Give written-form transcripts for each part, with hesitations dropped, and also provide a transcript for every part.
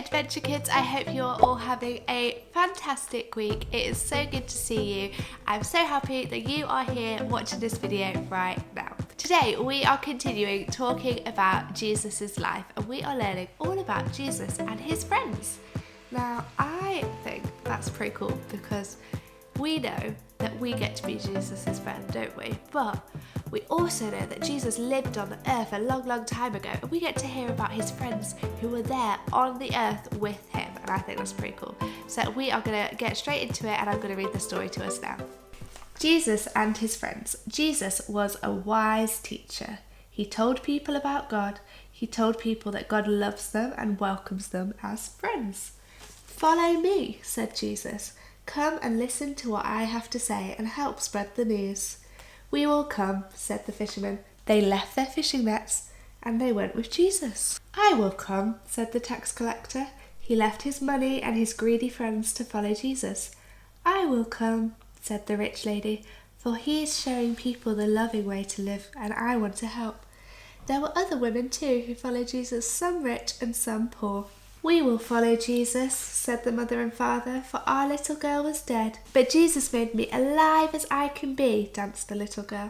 Adventure Kids. I hope you're all having a fantastic week. It is so good to see you. I'm so happy that you are here watching this video right now. Today we are continuing talking about Jesus' life, and we are learning all about Jesus and his friends. Now I think that's pretty cool because we know that we get to be Jesus' friend, don't we? But we also know that Jesus lived on the earth a long time ago, and we get to hear about his friends who were there on the earth with him, and I think that's pretty cool. So we are going to get straight into it, and I'm going to read the story to us now. Jesus and his friends. Jesus was a wise teacher. He told people about God. He told people that God loves them and welcomes them as friends. "Follow me," said Jesus. "Come and listen to what I have to say and help spread the news." "We will come," said the fishermen. They left their fishing nets and they went with Jesus. "I will come," said the tax collector. He left his money and his greedy friends to follow Jesus. "I will come," said the rich lady, "for he is showing people the loving way to live, and I want to help." There were other women too who followed Jesus, some rich and some poor. "We will follow Jesus," said the mother and father, "for our little girl was dead. But Jesus made me alive as I can be," danced the little girl.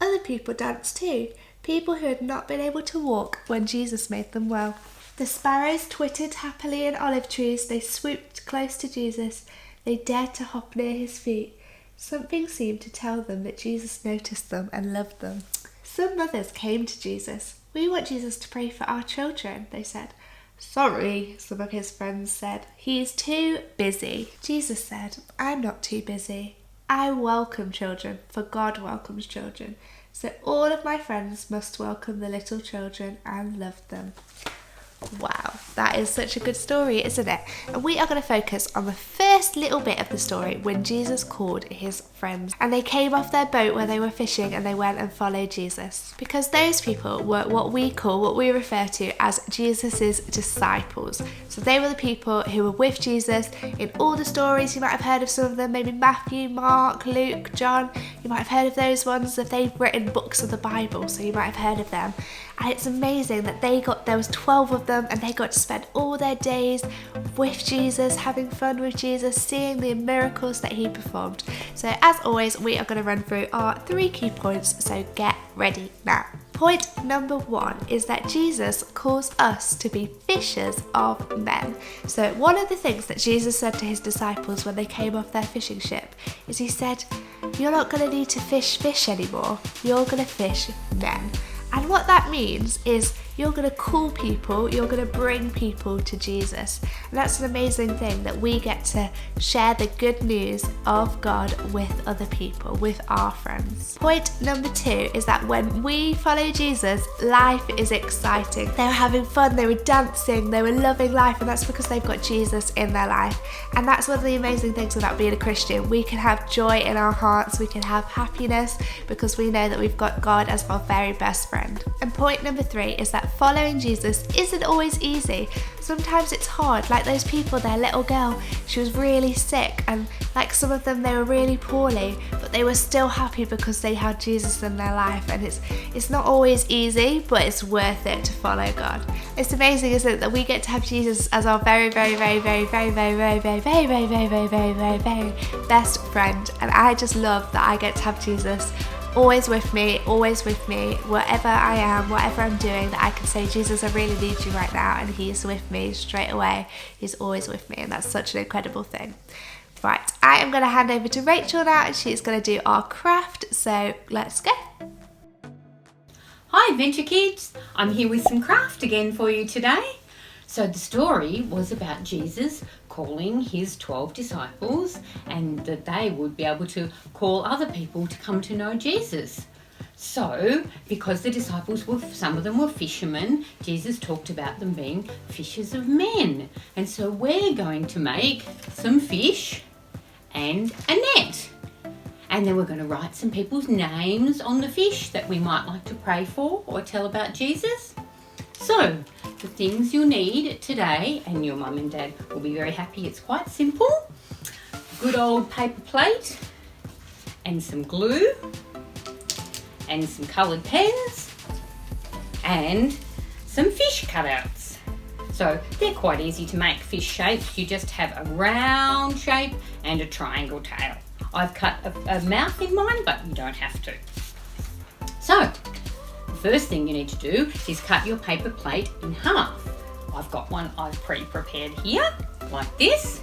Other people danced too, people who had not been able to walk when Jesus made them well. The sparrows twittered happily in olive trees. They swooped close to Jesus. They dared to hop near his feet. Something seemed to tell them that Jesus noticed them and loved them. Some mothers came to Jesus. "We want Jesus to pray for our children," they said. "Sorry," some of his friends said. "He's too busy." Jesus said, "I'm not too busy. I welcome children, for God welcomes children. So all of my friends must welcome the little children and love them." Wow, that is such a good story, isn't it? And we are going to focus on the first little bit of the story when Jesus called his friends and they came off their boat where they were fishing and they went and followed Jesus. Because those people were what we refer to as Jesus's disciples. So they were the people who were with Jesus in all the stories. You might have heard of some of them, maybe Matthew, Mark, Luke, John. You might have heard of those ones if they've written books of the Bible, so you might have heard of them. And it's amazing that there was 12 of them, and they got to spend all their days with Jesus, having fun with Jesus, seeing the miracles that he performed. So as always, we are going to run through our 3 key points, so get ready now. Point number 1 is that Jesus calls us to be fishers of men. So one of the things that Jesus said to his disciples when they came off their fishing ship is he said, "You're not going to need to fish anymore. You're going to fish men." And what that means is you're going to call people, you're going to bring people to Jesus. And that's an amazing thing, that we get to share the good news of God with other people, with our friends. Point number 2 is that when we follow Jesus, life is exciting. They were having fun, they were dancing, they were loving life, and that's because they've got Jesus in their life. And that's one of the amazing things about being a Christian. We can have joy in our hearts, we can have happiness because we know that we've got God as our very best friend. And point number 3 is that following Jesus isn't always easy. Sometimes it's hard, like those people, their little girl, she was really sick, and like some of them, they were really poorly, but they were still happy because they had Jesus in their life. And it's not always easy, but it's worth it to follow God. It's amazing, isn't it, that we get to have Jesus as our very best friend. And I just love that I get to have Jesus always with me, wherever I am, whatever I'm doing, that I can say, "Jesus, I really need you right now," and he's with me straight away. He's always with me, and that's such an incredible thing. Right, I am going to hand over to Rachel now, and she's going to do our craft, so let's go. Hi Adventure Kids, I'm here with some craft again for you today. So the story was about Jesus calling his 12 disciples, and that they would be able to call other people to come to know Jesus. So, because the disciples some of them were fishermen, Jesus talked about them being fishers of men. And so we're going to make some fish and a net. And then we're going to write some people's names on the fish that we might like to pray for or tell about Jesus. So, the things you'll need today, and your mum and dad will be very happy, it's quite simple. Good old paper plate and some glue and some coloured pens and some fish cutouts. So they're quite easy to make, fish shapes. You just have a round shape and a triangle tail. I've cut a mouth in mine, but you don't have to. So the first thing you need to do is cut your paper plate in half. I've got one I've pre-prepared here, like this.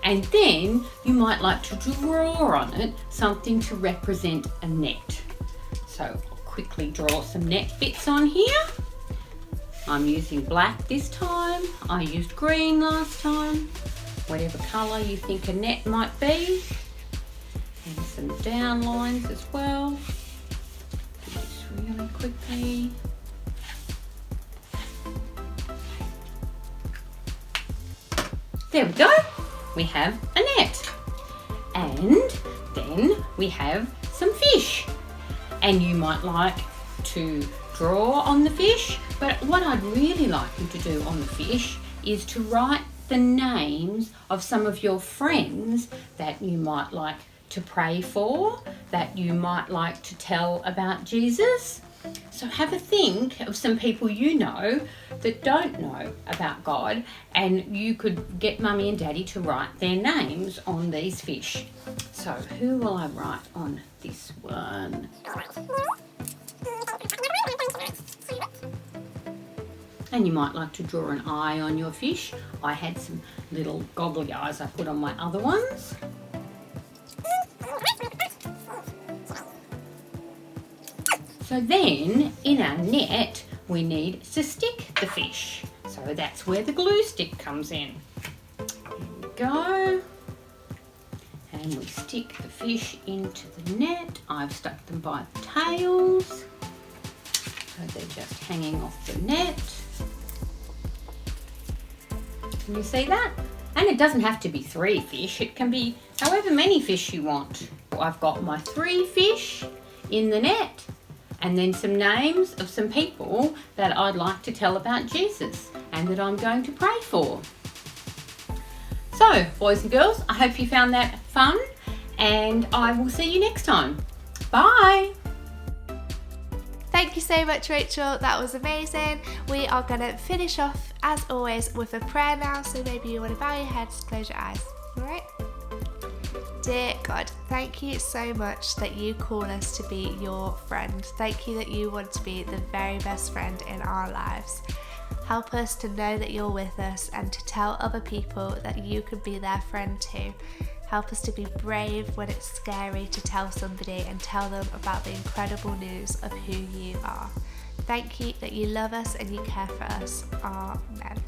And then you might like to draw on it something to represent a net. So I'll quickly draw some net bits on here. I'm using black this time. I used green last time. Whatever colour you think a net might be. And some down lines as well. Do this really quickly. There we go. We have a net. And then we have some fish. And you might like to draw on the fish, but what I'd really like you to do on the fish is to write the names of some of your friends that you might like to pray for, that you might like to tell about Jesus. So have a think of some people you know that don't know about God, and you could get Mummy and Daddy to write their names on these fish. So who will I write on this one? And you might like to draw an eye on your fish. I had some little goggly eyes I put on my other ones. So then, in our net, we need to stick the fish. So that's where the glue stick comes in. Here we go. And we stick the fish into the net. I've stuck them by the tails. So they're just hanging off the net. Can you see that? And it doesn't have to be 3 fish. It can be however many fish you want. I've got my 3 fish in the net. And then some names of some people that I'd like to tell about Jesus and that I'm going to pray for. So, boys and girls, I hope you found that fun, and I will see you next time. Bye! Thank you so much, Rachel. That was amazing. We are going to finish off, as always, with a prayer now. So maybe you want to bow your heads, close your eyes. All right? Dear God, thank you so much that you call us to be your friend. Thank you that you want to be the very best friend in our lives. Help us to know that you're with us and to tell other people that you can be their friend too. Help us to be brave when it's scary to tell somebody and tell them about the incredible news of who you are. Thank you that you love us and you care for us. Amen.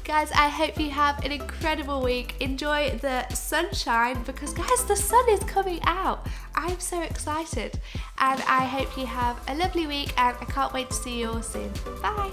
Guys, I hope you have an incredible week. Enjoy the sunshine because, guys, the sun is coming out. I'm so excited. And I hope you have a lovely week, and I can't wait to see you all soon. Bye.